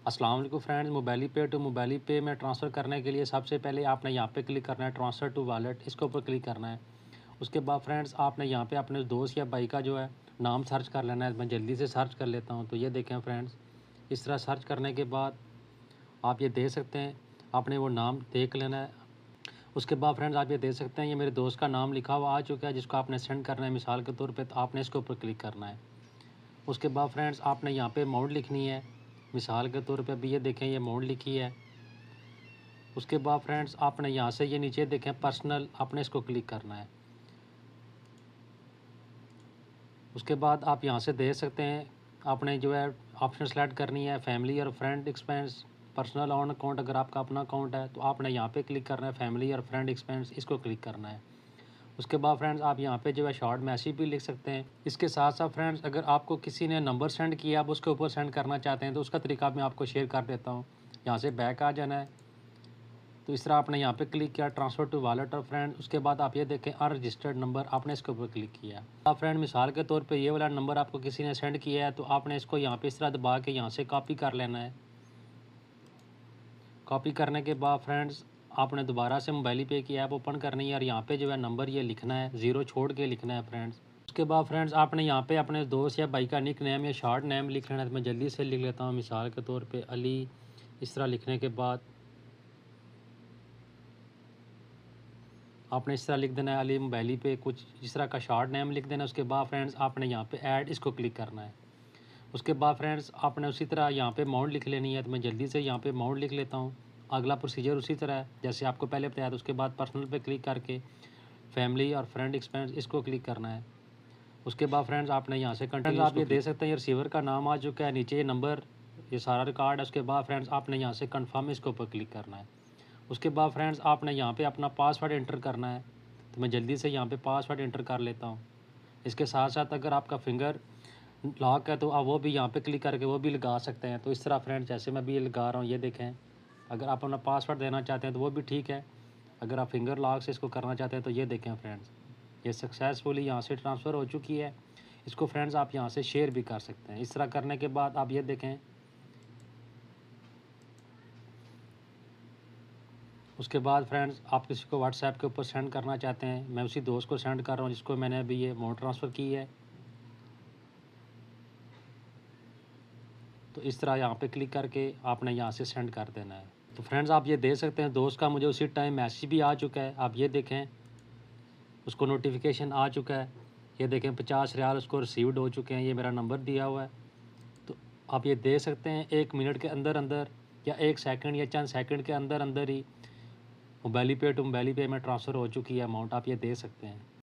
अस्सलाम वालेकुम फ्रेंड्स, मोबाइली पे टू मोबाइली पे में ट्रांसफ़र करने के लिए सबसे पहले आपने यहाँ पे क्लिक करना है ट्रांसफ़र टू वॉलेट, इसके ऊपर क्लिक करना है। उसके बाद फ्रेंड्स आपने यहाँ पे अपने दोस्त या भाई का जो है नाम सर्च कर लेना है। मैं जल्दी से सर्च कर लेता हूँ। तो ये देखें फ्रेंड्स, इस तरह सर्च करने के बाद आप ये देख सकते हैं, आपने वो नाम देख लेना है। उसके बाद फ्रेंड्स आप ये देख सकते हैं, ये मेरे दोस्त का नाम लिखा हुआ आ चुका है जिसको आपने सेंड करना है मिसाल के तौर पे, तो आपने इसके ऊपर क्लिक करना है। उसके बाद फ्रेंड्स आपने यहाँ पे अमाउंट लिखनी है, मिसाल के तौर पे अभी ये देखें ये अमाउंट लिखी है। उसके बाद फ्रेंड्स आपने यहाँ से ये नीचे देखें पर्सनल, आपने इसको क्लिक करना है। उसके बाद आप यहाँ से देख सकते हैं, आपने जो है ऑप्शन सेलेक्ट करनी है फैमिली और friend expense, personal on account अगर आपका अपना अकाउंट है तो आपने यहाँ पे क्लिक करना है फैमिली और फ्रेंड एक्सपेंस, इसको क्लिक करना है। उसके बाद फ्रेंड्स आप यहाँ पे जो है शॉर्ट मैसेज भी लिख सकते हैं। इसके साथ साथ फ्रेंड्स अगर आपको किसी ने नंबर सेंड किया, आप उसके ऊपर सेंड करना चाहते हैं तो उसका तरीका मैं आपको शेयर कर देता हूँ। यहाँ से बैक आ जाना है, तो इस तरह आपने यहाँ पे क्लिक किया ट्रांसफ़र टू वॉलेट और फ्रेंड। उसके बाद आप ये देखें अनरजिस्टर्ड नंबर, आपने इसके ऊपर क्लिक किया। आप फ्रेंड मिसाल के तौर पे ये वाला नंबर आपको किसी ने सेंड किया है तो आपने इसको यहाँ पे इस तरह दबा के यहाँ से कॉपी कर लेना है। कॉपी करने के बाद फ्रेंड्स आपने दोबारा से मोबाइल पे की ऐप ओपन करनी है और यहाँ पे जो है नंबर ये लिखना है, 0 छोड़ के लिखना है फ्रेंड्स। उसके बाद फ्रेंड्स आपने यहाँ पे अपने दोस्त या भाई का निक नेम या शॉर्ट नेम लिख लेना है। तो मैं जल्दी से लिख लेता हूँ, मिसाल के तौर पे अली। इस तरह लिखने के बाद आपने इस तरह लिख देना है अली मोबाइली पे, कुछ इस तरह का शॉर्ट नेम लिख देना है। उसके बाद फ्रेंड्स आपने यहाँ पे ऐड, इसको क्लिक करना है। उसके बाद फ्रेंड्स आपने उसी तरह यहाँ पे अमाउंट लिख लेनी है। तो मैं जल्दी से यहाँ पे अमाउंट लिख लेता हूँ। अगला प्रोसीजर उसी तरह है जैसे आपको पहले बताया था। उसके बाद पर्सनल पे क्लिक करके फैमिली और फ्रेंड एक्सपेंस, इसको क्लिक करना है। उसके बाद फ्रेंड्स आपने यहाँ से कंटिन्यू, आप ये देख सकते हैं ये रिसीवर का नाम आ चुका है, नीचे ये नंबर, ये सारा रिकॉर्ड है। उसके बाद फ्रेंड्स आपने यहाँ से कन्फर्म, इसके ऊपर क्लिक करना है। उसके बाद फ्रेंड्स आपने यहाँ पे अपना पासवर्ड एंटर करना है। तो मैं जल्दी से यहाँ पे पासवर्ड एंटर कर लेता हूँ। इसके साथ साथ अगर आपका फिंगर लॉक है तो आप वो भी यहाँ पे क्लिक करके वो भी लगा सकते हैं। तो इस तरह फ्रेंड्स जैसे मैं भी ये लगा रहा हूँ, ये देखें। अगर आप अपना पासवर्ड देना चाहते हैं तो वो भी ठीक है। अगर आप फिंगर लॉक से इसको करना चाहते हैं तो ये देखें फ्रेंड्स, ये सक्सेसफुली यहाँ से ट्रांसफ़र हो चुकी है। इसको फ्रेंड्स आप यहाँ से शेयर भी कर सकते हैं। इस तरह करने के बाद आप ये देखें, उसके बाद फ्रेंड्स आप किसी को व्हाट्सएप के ऊपर सेंड करना चाहते हैं, मैं उसी दोस्त को सेंड कर रहा हूँ जिसको मैंने अभी ये अमाउंट ट्रांसफ़र की है। तो इस तरह यहाँ पे क्लिक करके आपने यहाँ से सेंड कर देना है। तो फ्रेंड्स आप ये देख सकते हैं दोस्त का मुझे उसी टाइम मैसेज भी आ चुका है। आप ये देखें, उसको नोटिफिकेशन आ चुका है। ये देखें 50 रियाल उसको रिसीव्ड हो चुके हैं, ये मेरा नंबर दिया हुआ है। तो आप ये देख सकते हैं 1 मिनट के अंदर अंदर या 1 सेकंड या चंद सेकंड के अंदर अंदर ही मोबाइली पे टू मोबाइली पे में ट्रांसफ़र हो चुकी है अमाउंट, आप ये देख सकते हैं।